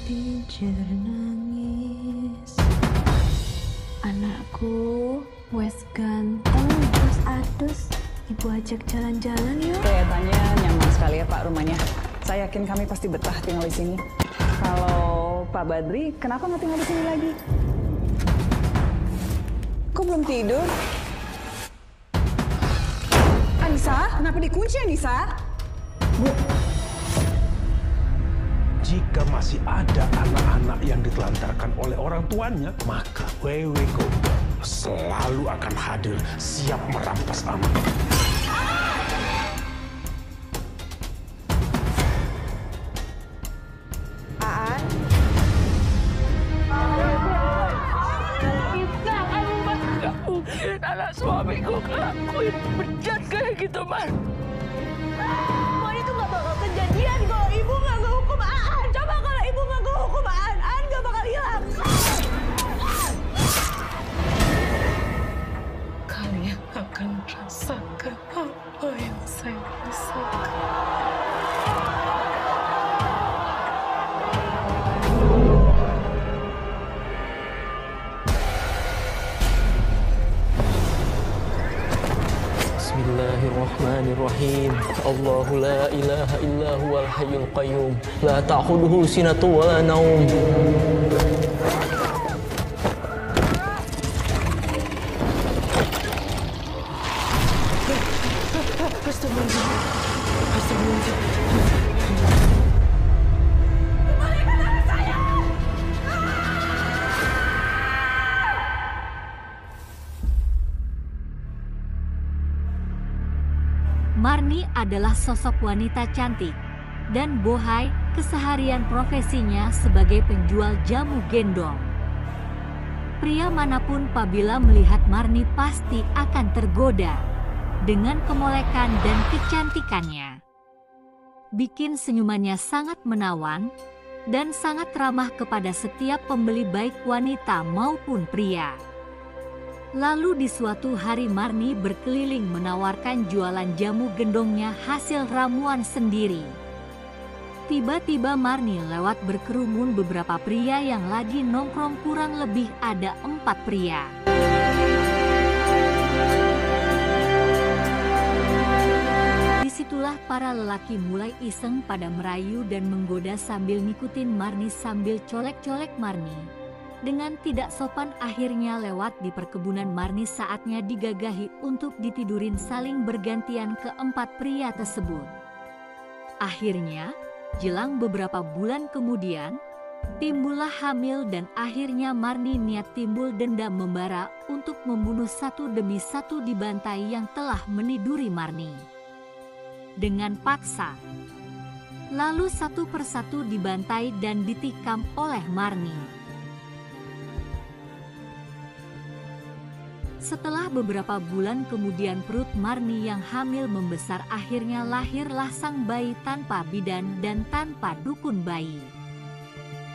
Pincir nangis. Anakku, wes ganteng, terus adus. Ibu ajak jalan-jalan yuk. Kelihatannya nyaman sekali ya Pak rumahnya. Saya yakin kami pasti betah tinggal di sini. Kalau Pak Badri, kenapa nggak tinggal di sini lagi? Kok belum tidur? Anissa, kenapa dikunci Anissa? Bu. Jika masih ada anak-anak yang ditelantarkan oleh orang tuanya, maka Wewe Gombel selalu akan hadir siap merampas anak. Aan? Kita Mas, gak mungkin anak suamiku ngelakuin bejat kayak gitu, Mas. Semua itu gak bakal kejadian kalau ibu gak ngehukum Aan. Coba kalau ibu gak ngehukum Aan gak bakal hilang. Kalian akan rasakan apa yang saya rasakan. Bismillahirrahmanirrahim. Allahu la ilaha illa huwal hayyul qayyum. La ta'khudhuhu sinatun wa la naum. Marni adalah sosok wanita cantik dan bohai keseharian profesinya sebagai penjual jamu gendong. Pria manapun apabila melihat Marni pasti akan tergoda dengan kemolekan dan kecantikannya. Bikin senyumannya sangat menawan dan sangat ramah kepada setiap pembeli baik wanita maupun pria. Lalu di suatu hari Marni berkeliling menawarkan jualan jamu gendongnya hasil ramuan sendiri. Tiba-tiba Marni lewat berkerumun beberapa pria yang lagi nongkrong, kurang lebih ada 4 pria. Disitulah para lelaki mulai iseng pada merayu dan menggoda sambil ngikutin Marni sambil colek-colek Marni. Dengan tidak sopan akhirnya lewat di perkebunan Marni, saatnya digagahi untuk ditidurin saling bergantian keempat pria tersebut. Akhirnya, jelang beberapa bulan kemudian, timbullah hamil dan akhirnya Marni niat timbul dendam membara untuk membunuh satu demi satu dibantai yang telah meniduri Marni. Dengan paksa, lalu satu persatu dibantai dan ditikam oleh Marni. Setelah beberapa bulan kemudian perut Marni yang hamil membesar, akhirnya lahirlah sang bayi tanpa bidan dan tanpa dukun bayi.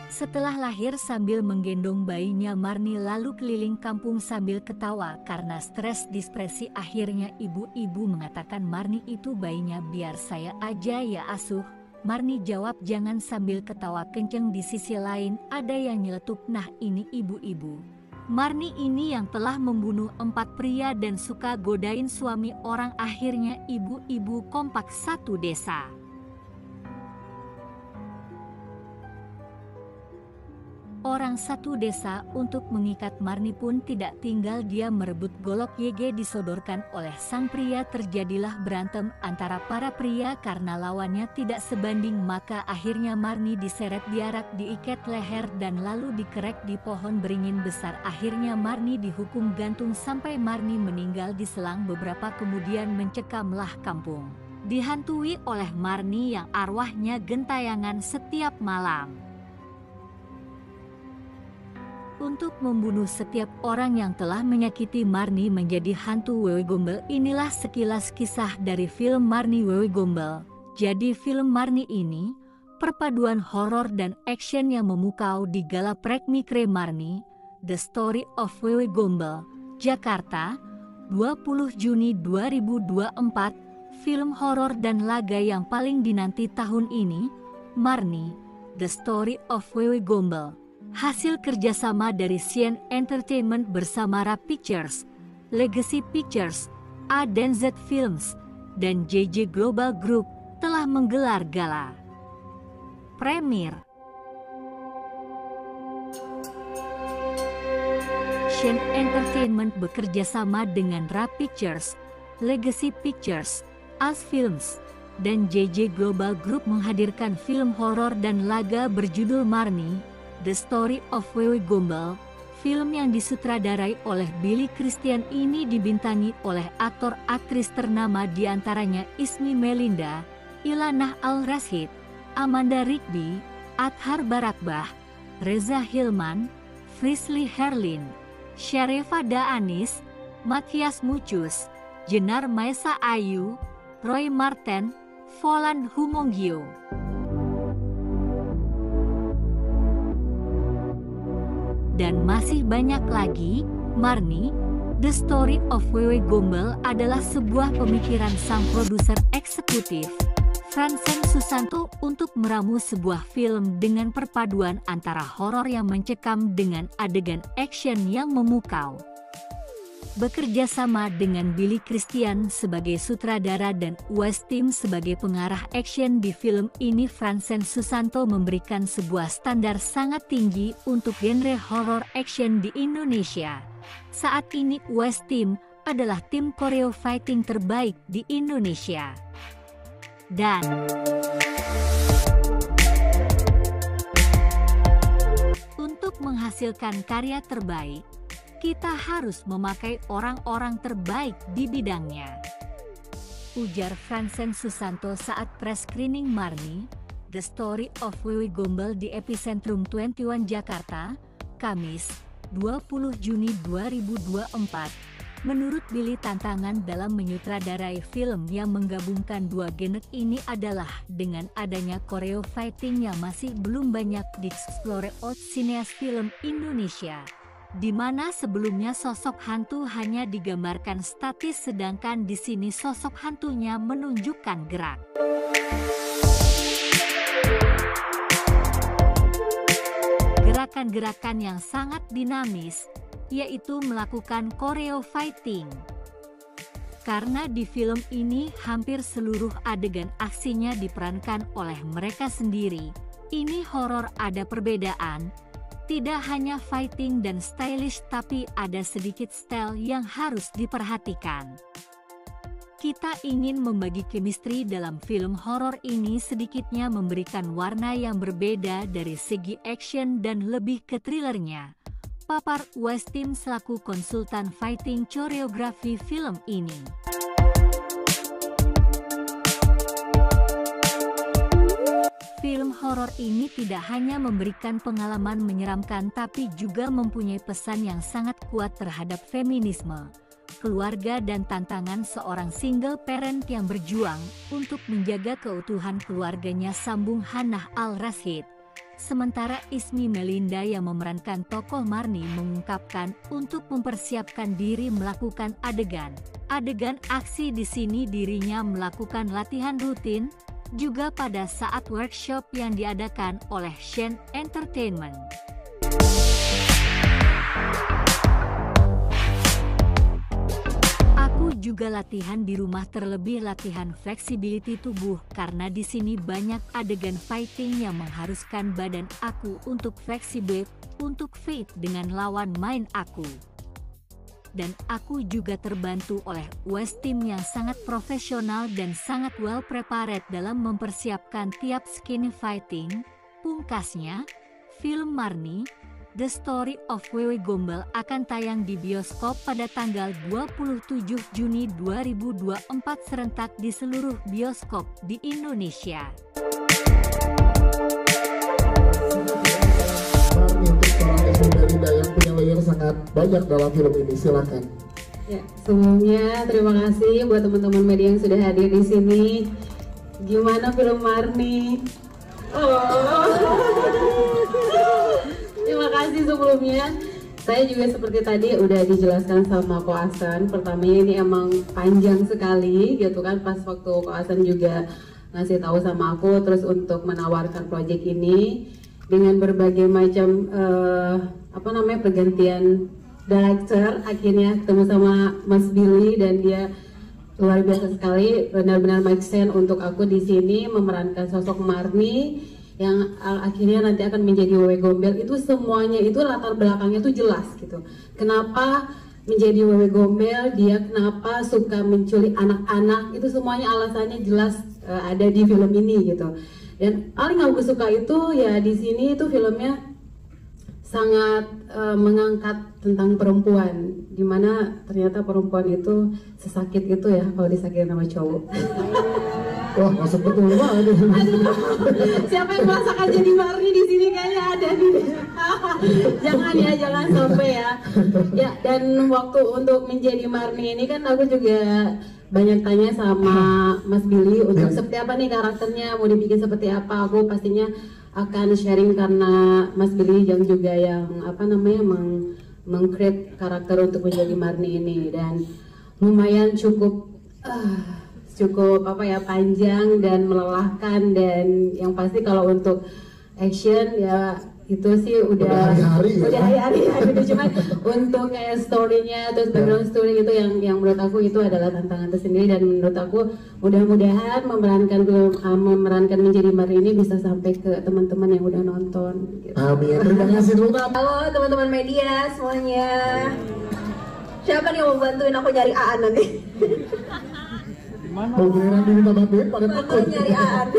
Setelah lahir sambil menggendong bayinya, Marni lalu keliling kampung sambil ketawa karena stres depresi. Akhirnya ibu-ibu mengatakan, "Marni itu bayinya biar saya aja ya asuh." Marni jawab jangan sambil ketawa kenceng. Di sisi lain ada yang nyeletuk, "Nah ini ibu-ibu. Marni ini yang telah membunuh 4 pria dan suka godain suami orang." Akhirnya ibu-ibu kompak satu desa. Orang satu desa untuk mengikat Marni pun tidak tinggal, dia merebut golok YG disodorkan oleh sang pria. Terjadilah berantem antara para pria karena lawannya tidak sebanding, maka akhirnya Marni diseret, diarak, diikat leher dan lalu dikerek di pohon beringin besar. Akhirnya Marni dihukum gantung sampai Marni meninggal. Diselang beberapa kemudian mencekamlah kampung, dihantui oleh Marni yang arwahnya gentayangan setiap malam untuk membunuh setiap orang yang telah menyakiti Marni menjadi hantu Wewe Gombel. Inilah sekilas kisah dari film Marni Wewe Gombel. Jadi film Marni ini perpaduan horor dan action yang memukau di Galaprek Mikre. Marni, The Story of Wewe Gombel, Jakarta, 20 Juni 2024. Film horor dan laga yang paling dinanti tahun ini, Marni, The Story of Wewe Gombel, hasil kerjasama dari Sien Entertainment bersama Ra Pictures, Legacy Pictures, A&Z Films, dan JJ Global Group telah menggelar gala premier. Sien Entertainment bekerja sama dengan Ra Pictures, Legacy Pictures, AS Films, dan JJ Global Group menghadirkan film horor dan laga berjudul Marni, The Story of Wewe Gombel. Film yang disutradarai oleh Billy Christian ini dibintangi oleh aktor-aktris ternama diantaranya Ismi Melinda, Ilanah Al-Rashid, Amanda Rigby, Adhar Barakbah, Reza Hilman, Frisly Herlin, Syarefa Daanis, Matthias Mucus, Jenar Maesa Ayu, Roy Marten, Volan Humongyo. Dan masih banyak lagi. Marni, The Story of Wewe Gombel adalah sebuah pemikiran sang produser eksekutif, Francen Susanto, untuk meramu sebuah film dengan perpaduan antara horor yang mencekam dengan adegan action yang memukau. Bekerja sama dengan Billy Christian sebagai sutradara dan West Tim sebagai pengarah action di film ini, Francen Susanto memberikan sebuah standar sangat tinggi untuk genre horror action di Indonesia. Saat ini West Tim adalah tim koreo fighting terbaik di Indonesia. Dan untuk menghasilkan karya terbaik, kita harus memakai orang-orang terbaik di bidangnya, ujar Francen Susanto saat press screening Marni, The Story of Wewe Gombel di Epicentrum 21 Jakarta, Kamis, 20 Juni 2024. Menurut Billy, tantangan dalam menyutradarai film yang menggabungkan dua genre ini adalah dengan adanya koreo fighting yang masih belum banyak dieksplore oleh sineas film Indonesia, di mana sebelumnya sosok hantu hanya digambarkan statis, sedangkan di sini sosok hantunya menunjukkan gerak. Gerakan-gerakan yang sangat dinamis, yaitu melakukan koreo fighting. Karena di film ini hampir seluruh adegan aksinya diperankan oleh mereka sendiri, ini horor ada perbedaan. Tidak hanya fighting dan stylish, tapi ada sedikit style yang harus diperhatikan. Kita ingin membagi chemistry dalam film horor ini, sedikitnya memberikan warna yang berbeda dari segi action dan lebih ke thrillernya, papar West Tim selaku konsultan fighting choreografi film ini. Film horor ini tidak hanya memberikan pengalaman menyeramkan, tapi juga mempunyai pesan yang sangat kuat terhadap feminisme, keluarga, dan tantangan seorang single parent yang berjuang untuk menjaga keutuhan keluarganya, sambung Hannah Al-Rashid. Sementara Ismi Melinda yang memerankan tokoh Marni mengungkapkan untuk mempersiapkan diri melakukan adegan aksi di sini dirinya melakukan latihan rutin juga pada saat workshop yang diadakan oleh Sien Entertainment. Juga latihan di rumah, terlebih latihan flexibility tubuh, karena di sini banyak adegan fighting yang mengharuskan badan aku untuk fleksibel, untuk fight dengan lawan main aku. Dan aku juga terbantu oleh West Tim yang sangat profesional dan sangat well prepared dalam mempersiapkan tiap skin fighting. Pungkasnya, film Marni, The Story of Wewe Gombel akan tayang di bioskop pada tanggal 27 Juni 2024 serentak di seluruh bioskop di Indonesia. Untuk seorang Ismi Melinda yang punya layer sangat banyak dalam film ini, silakan. Ya, sebelumnya terima kasih buat teman-teman media yang sudah hadir di sini. Gimana film Marni? Terima kasih sebelumnya. Saya juga seperti tadi udah dijelaskan sama Ko Hasan. Pertamanya ini emang panjang sekali gitu kan. Pas waktu Ko Hasan juga ngasih tahu sama aku, terus untuk menawarkan proyek ini dengan berbagai macam pergantian director. Akhirnya ketemu sama Mas Billy dan dia luar biasa sekali, benar-benar make sense untuk aku di sini memerankan sosok Marni yang akhirnya nanti akan menjadi Wewe Gombel. Itu semuanya itu latar belakangnya tuh jelas gitu. Kenapa menjadi Wewe Gombel, dia kenapa suka menculik anak-anak, itu semuanya alasannya jelas ada di film ini gitu. Dan paling aku suka itu ya di sini itu filmnya sangat mengangkat tentang perempuan, dimana ternyata perempuan itu sesakit itu ya kalau disakitin sama cowok. Wah, masuk betul banget. Siapa yang merasakan jadi Marni di sini kayaknya ada nih. Jangan ya, jangan sampai ya. Ya, dan waktu untuk menjadi Marni ini kan aku juga banyak tanya sama Mas Billy untuk seperti apa nih karakternya, mau dibikin seperti apa. Aku pastinya akan sharing karena Mas Billy juga yang meng-create karakter untuk menjadi Marni ini, dan lumayan cukup panjang dan melelahkan, dan yang pasti kalau untuk action ya itu sih udah hari-hari gitu. Cuman untuk kayak story-nya terus background story itu yang menurut aku itu adalah tantangan tersendiri, dan menurut aku mudah-mudahan memerankan menjadi Marni ini bisa sampai ke teman-teman yang udah nonton gitu. Amin. Terima kasih dulu. Halo teman-teman media semuanya. Siapa nih yang mau bantuin aku nyari Aan nanti? Mau beneran diminta bantuin pada takut. Nyari Aan.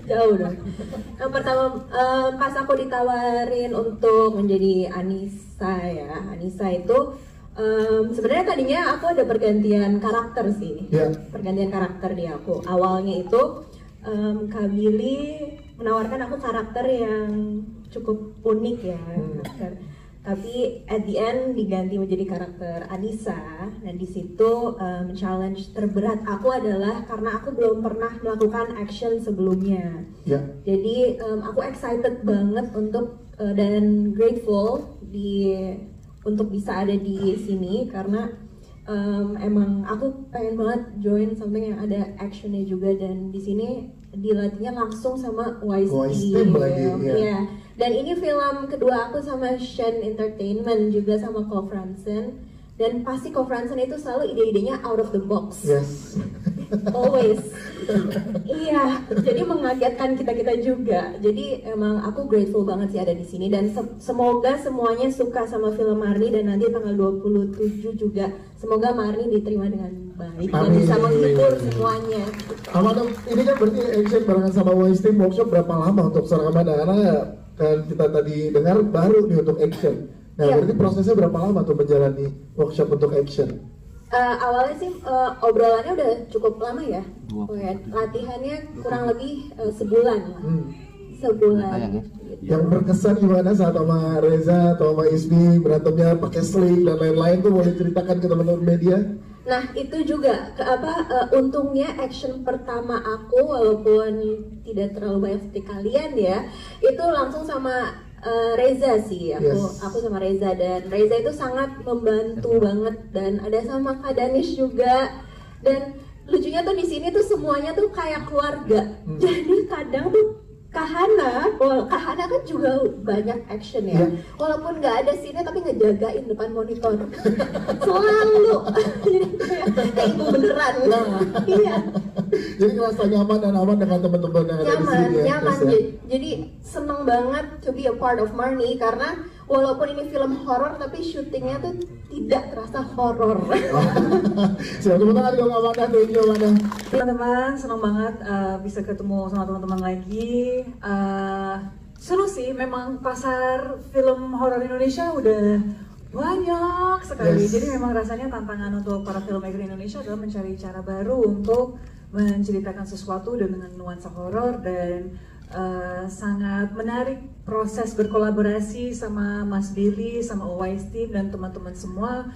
Jauh dong. Yang pertama pas aku ditawarin untuk menjadi Anissa ya, Anissa itu sebenarnya tadinya aku ada pergantian karakter sih, pergantian karakter di aku. Awalnya itu Kak Billy menawarkan aku karakter yang cukup unik ya, tapi at the end diganti menjadi karakter Anissa. Dan di situ challenge terberat aku adalah karena aku belum pernah melakukan action sebelumnya. Jadi aku excited banget untuk dan grateful untuk bisa ada di sini karena emang aku pengen banget join something yang ada actionnya juga, dan di sini dilatihnya langsung sama Wise Team ya. Dan ini film kedua aku sama Shen Entertainment juga sama Ko Fransen, dan pasti Ko Fransen itu selalu ide-idenya out of the box. Yes. Always. Iya, jadi mengagetkan kita juga. Jadi emang aku grateful banget sih ada di sini, dan semoga semuanya suka sama film Marni, dan nanti tanggal 27 juga semoga Marni diterima dengan baik dan bisa menghibur semuanya. Amanda, ini kan berarti action barengan sama Wise Team workshop berapa lama untuk seorang Amanda? Karena kan kita tadi dengar baru nih untuk action. Nah, berarti prosesnya berapa lama tuh menjalani workshop untuk action? Awalnya sih obrolannya udah cukup lama ya. Latihannya kurang lebih sebulan lah. Sebulan. Yang berkesan gimana saat sama Reza atau sama Ismi berantemnya pakai sling dan lain-lain tuh, boleh ceritakan ke teman-teman media? Nah itu juga untungnya action pertama aku walaupun tidak terlalu banyak seperti kalian ya, itu langsung sama Reza sih, aku sama Reza, dan Reza itu sangat membantu banget, dan ada sama Kak Danish juga. Dan lucunya tuh di sini tuh semuanya tuh kayak keluarga. Jadi kadang tuh Kak Hana kan juga banyak action ya, walaupun nggak ada sini tapi ngejagain depan monitor selalu. Jadi kayak ibu beneran. Iya. Jadi ngerasa nyaman dan aman dengan teman-teman yang ada di sini ya. Nyaman. Jadi seneng banget to be a part of Marni, karena walaupun ini film horor tapi syutingnya tuh tidak terasa horor. Siap, teman-teman dong Amanda, thank you Amanda. Teman-teman, senang banget bisa ketemu sama teman-teman lagi. Seru sih, memang pasar film horor Indonesia udah banyak sekali. Jadi memang rasanya tantangan untuk para filmmaker Indonesia adalah mencari cara baru untuk menceritakan sesuatu dengan nuansa horor, dan sangat menarik proses berkolaborasi sama Mas Billy, sama Wise Team dan teman-teman semua.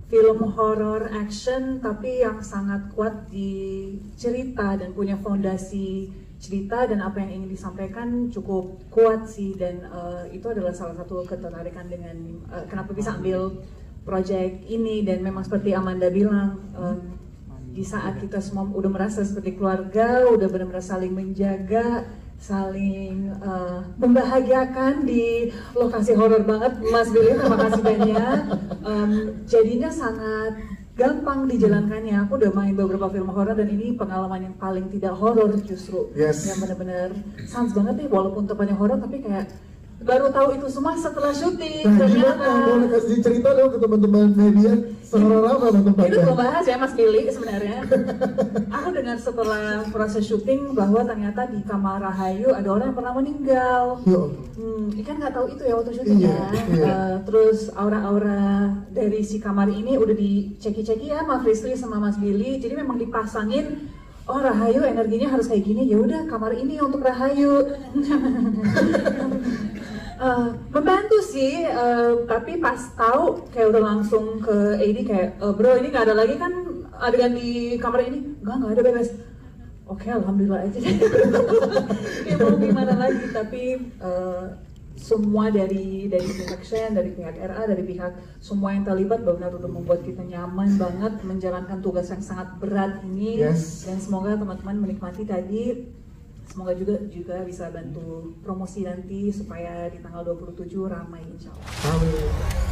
Film horor action tapi yang sangat kuat di cerita dan punya fondasi cerita, dan apa yang ingin disampaikan cukup kuat sih, dan itu adalah salah satu ketertarikan dengan kenapa bisa ambil project ini. Dan memang seperti Amanda bilang, di saat kita semua udah merasa seperti keluarga, udah benar-benar saling menjaga, saling membahagiakan di lokasi horor banget, Mas Billy, terima kasih banyak. Jadinya sangat gampang dijalankannya. Aku udah main beberapa film horor dan ini pengalaman yang paling tidak horor justru. Yang benar-benar sans banget nih, walaupun tempatnya horor tapi kayak baru tahu itu semua setelah syuting. Nah, gimana? Boleh kasih cerita dong ke teman-teman media seorang apa tempatnya? Itu belum bahas ya Mas Billy sebenarnya. Aku dengar setelah proses syuting bahwa ternyata di kamar Rahayu ada orang yang pernah meninggal. Ikan nggak tahu itu ya waktu syutingnya. Terus aura-aura dari si kamar ini udah diceki-ceki ya Mas Rizli sama Mas Billy. Jadi memang dipasangin, oh Rahayu energinya harus kayak gini, ya udah kamar ini untuk Rahayu. Membantu sih, tapi pas tahu kayak udah langsung ke AD kayak, bro ini nggak ada lagi kan adegan di kamar ini? Nggak ada, bebas. Oke, alhamdulillah aja. Ya mau gimana lagi, tapi semua dari pihak Shen, dari pihak RA, dari pihak semua yang terlibat benar udah membuat kita nyaman banget menjalankan tugas yang sangat berat ini. Dan semoga teman-teman menikmati tadi. Semoga juga bisa bantu promosi nanti supaya di tanggal 27 ramai insya Allah. Amin.